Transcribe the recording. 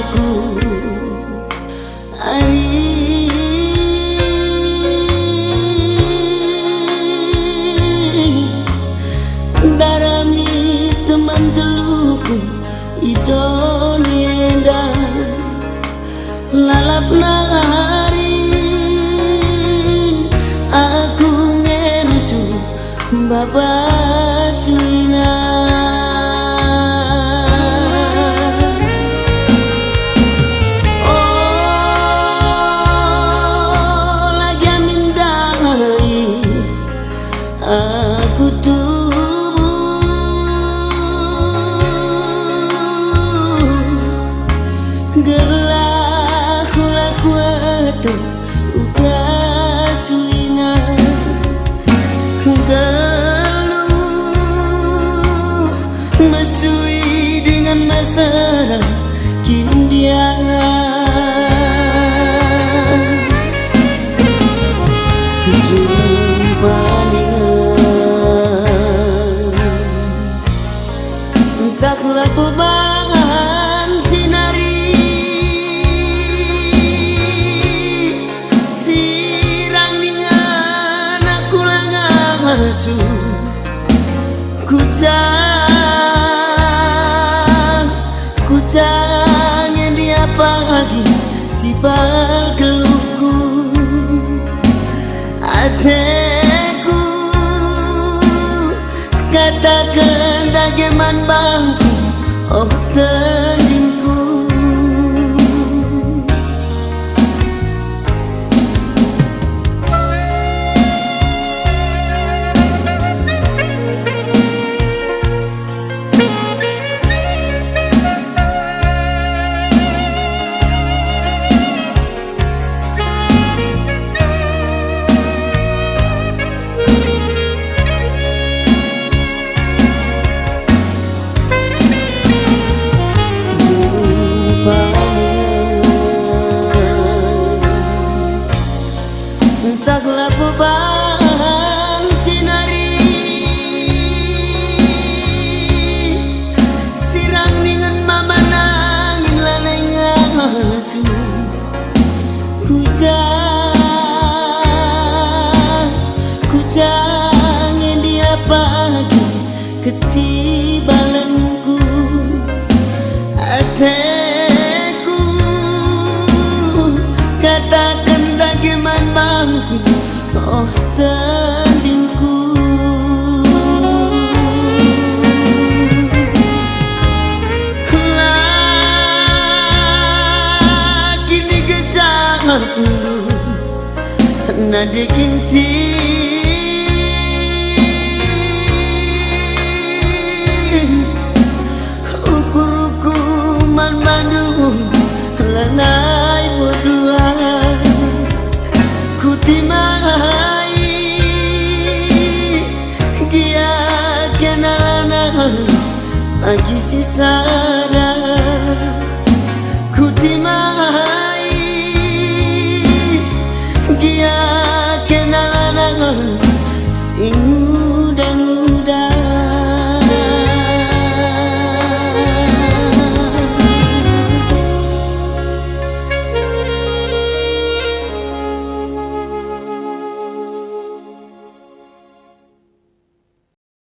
aku ari darami teman teluku idon yenda lalap nari aku ngerusu bapak suina aku tubuh gelah hula kuat uga suina geluh mesui dengan masalah kindia jumpa taklah beban sinari sirang dengan aku langasu kucang yang dia pagi cibal keluhku ateku katakan dageman bangku oh tendingku entahlah beban sinari sirang dengan mama nangin lanai ngasu kucang yang dia pagi kecibalanku ateku katakan dageman bangku oh tandingku lagi ni gejala pendu nade kinti ukur-ukuman mandu lanai berdua kutimai gia kenalana pagi sisa